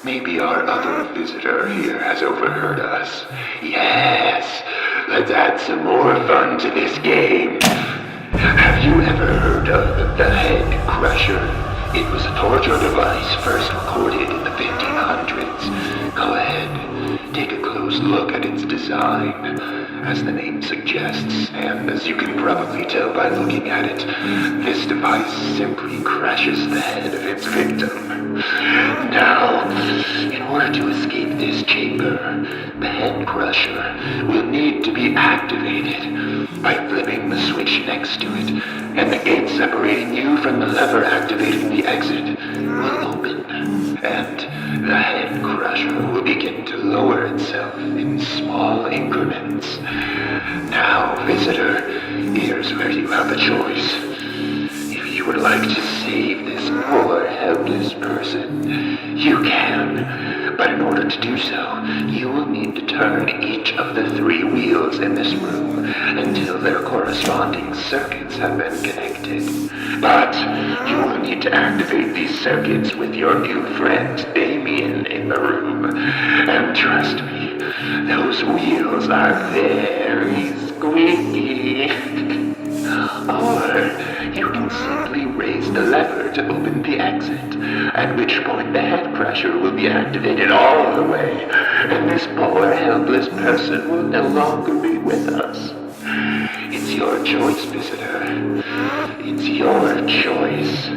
Maybe our other visitor here has overheard us. Yes, let's add some more fun to this game. Have you ever heard of the Head Crusher? It was a torture device first recorded in the 1500s. Go ahead, take a close look at its design. As the name suggests, and as you can probably tell by looking at it, this device simply crashes the head of its victim. Now, in order to escape this chamber, the head crusher will need to be activated by flipping the switch next to it, and the gate separating you from the lever activating the exit will open, and the head crusher will begin to lower itself in small increments. Now, visitor, here's where you have a choice. If you would like to save this poor, helpless person, you can. But in order to do so, you will need to turn each of the 3 wheels in this room until their corresponding circuits have been connected. But you will need to activate these circuits with your new friend Damien in the room. And trust me, those wheels are very squeaky. Or you can simply raise the lever to open the exit, at which point the head crusher will be activated all the way, and this poor helpless person will no longer be with us. It's your choice, visitor. It's your choice.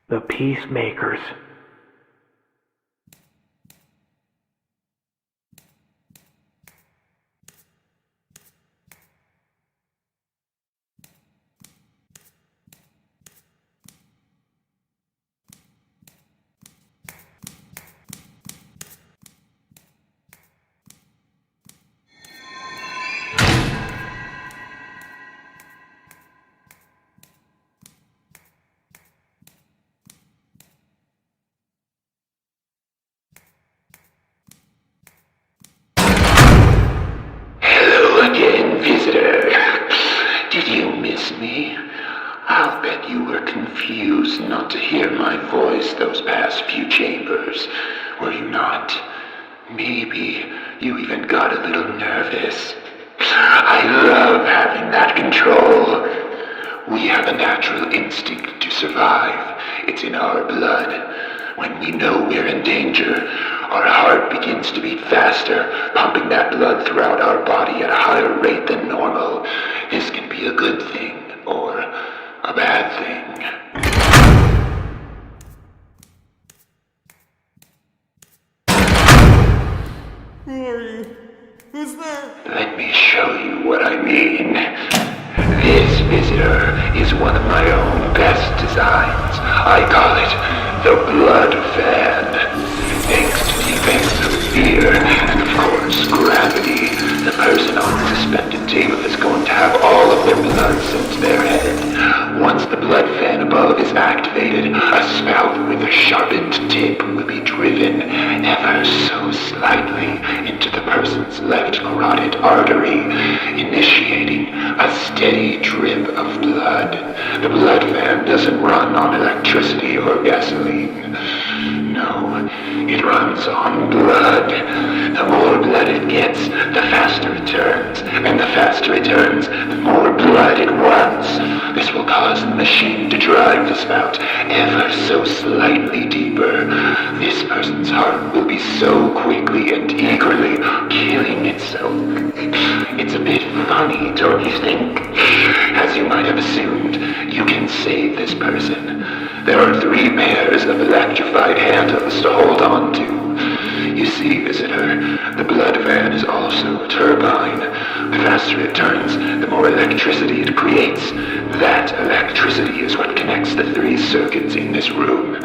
The peacemakers. Did you miss me? I'll bet you were confused not to hear my voice those past few chambers, were you not? Maybe you even got a little nervous. I love having that control. We have a natural instinct to survive. It's in our blood. When we know we're in danger, our heart begins to beat faster, pumping that blood throughout our body at a higher rate than normal. This can be a good thing, or a bad thing. Who's that? Let me show you what I mean. This visitor is one of my own best designs. I call it the Blood Fan. Thanks to the effects of fear and of course gravity, the person on the suspended table is going to have all of their blood sent to their head. Once the blood fan above is activated, a spout with a sharpened tip will be driven ever so slightly into the person's left carotid artery, initiating a steady drip of blood. The blood fan doesn't run on electricity or gasoline. No, it runs on blood. The more blood it gets, the faster it turns. And the faster it turns, the more blood it wants. This will cause the machine to drive the spout ever so slightly deeper. This person's heart will be so quickly and eagerly killing itself. It's a bit funny, don't you think? As you might have assumed, you can save this person. There are 3 pairs of electrified handles to hold on to. You see, visitor, the blood van is also a turbine. The faster it turns, the more electricity it creates. That electricity is what connects the 3 circuits in this room.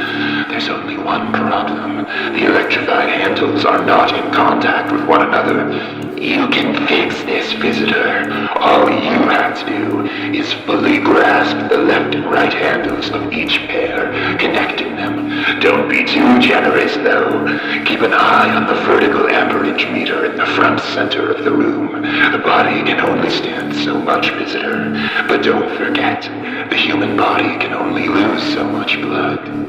There's only one problem. The electrified handles are not in contact with one another. You can fix this, visitor. All you have to do is fully grasp the left and right handles of each pair, connecting them. Don't be too generous, though. Keep an eye on the vertical amperage meter in the front center of the room. The body can only stand so much, visitor. But don't forget, the human body can only lose so much blood.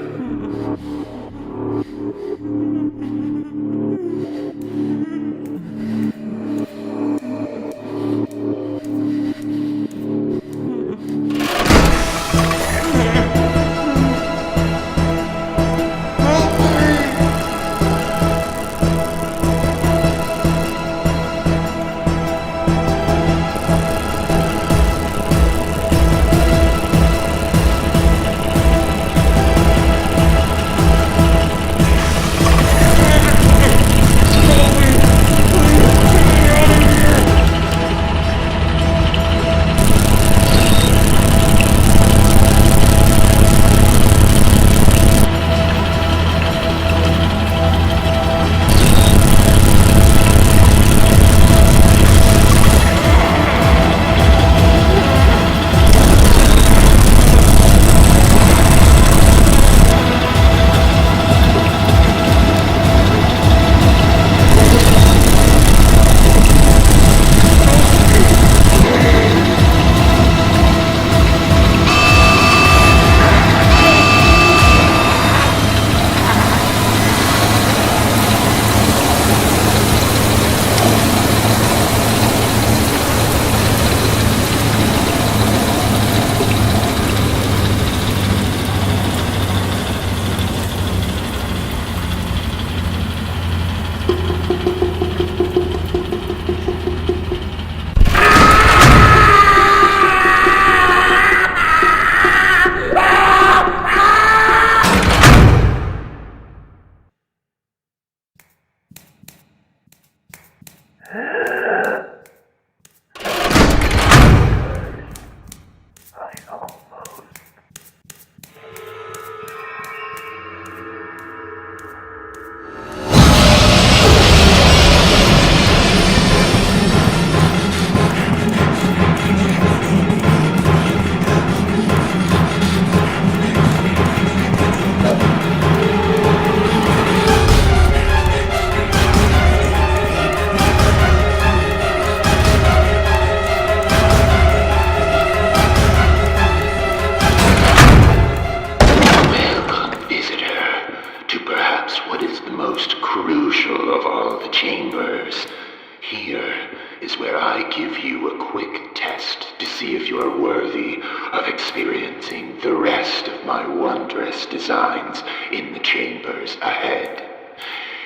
Designs in the chambers ahead.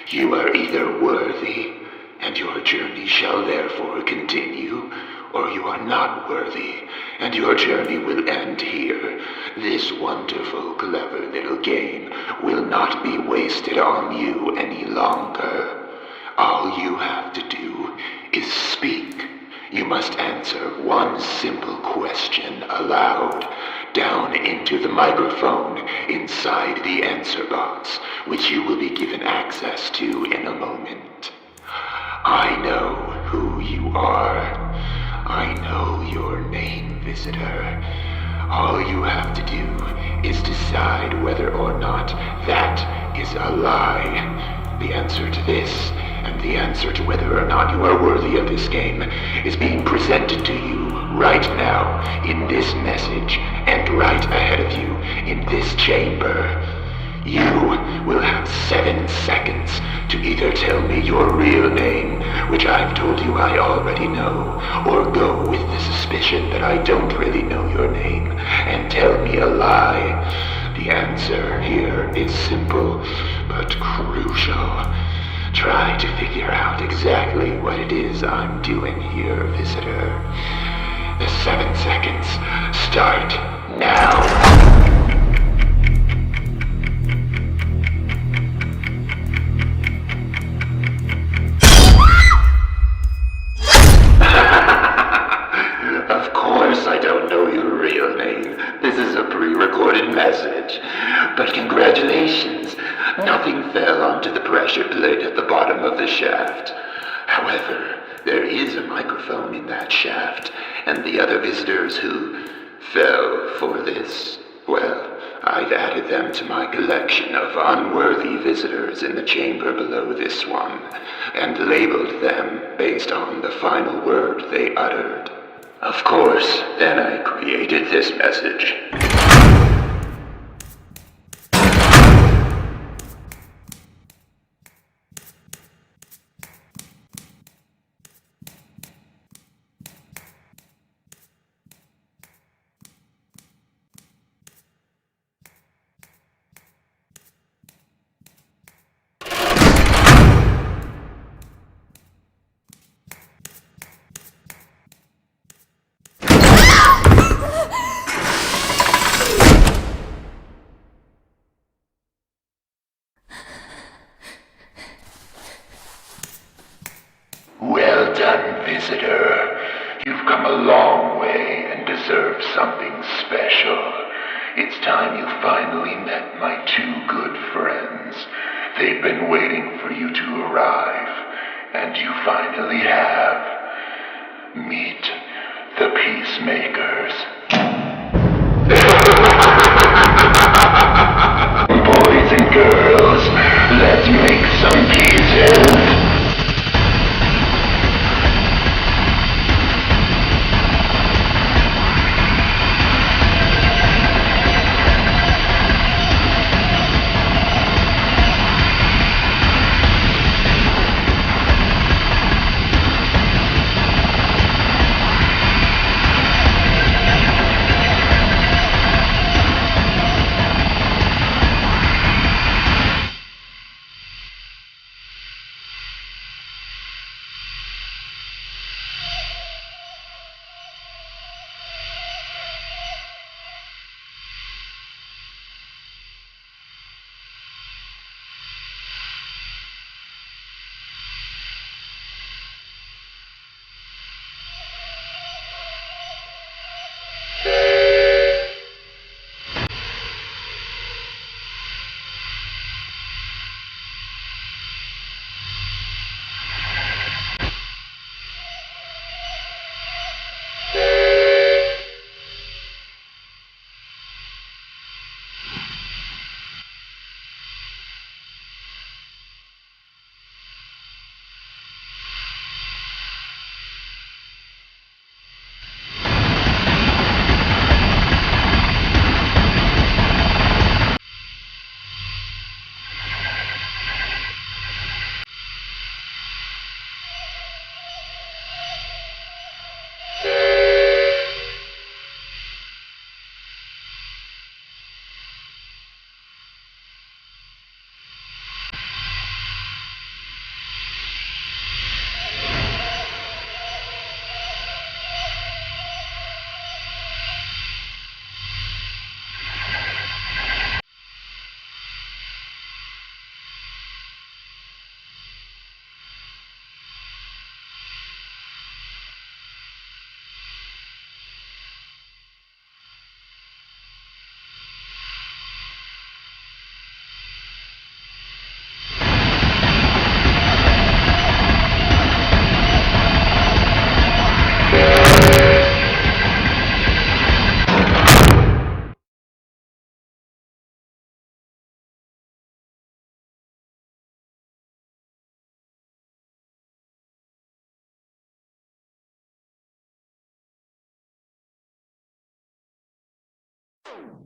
You are either worthy, and your journey shall therefore continue, or you are not worthy, and your journey will end here. This wonderful, clever little game will not be wasted on you any longer. All you have to do is speak. You must answer one simple question aloud, down into the microphone inside the answer box, which you will be given access to in a moment. I know who you are. I know your name, visitor. All you have to do is decide whether or not that is a lie. The answer to this, and the answer to whether or not you are worthy of this game, is being presented to you right now in this message, and right ahead of you in this chamber. You will have 7 seconds to either tell me your real name, which I've told you I already know, or go with the suspicion that I don't really know your name, and tell me a lie. The answer here is simple, but crucial. Try to figure out exactly what it is I'm doing here, visitor. The 7 seconds start now. Of course I don't know your real name. This is a pre-recorded message. But congratulations. Nothing fell onto the pressure plate at the bottom of the shaft. However, there is a microphone in that shaft, and the other visitors who fell for this, well, I've added them to my collection of unworthy visitors in the chamber below this one, and labeled them based on the final word they uttered. Of course, then I created this message. Well done, visitor. You've come a long way and deserve something special. It's time you finally met my two good friends. They've been waiting for you to arrive, and you finally have. Meet the peacemakers. Boys and girls, let's make some pieces.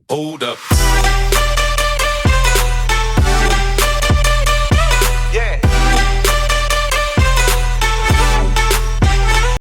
Hold up.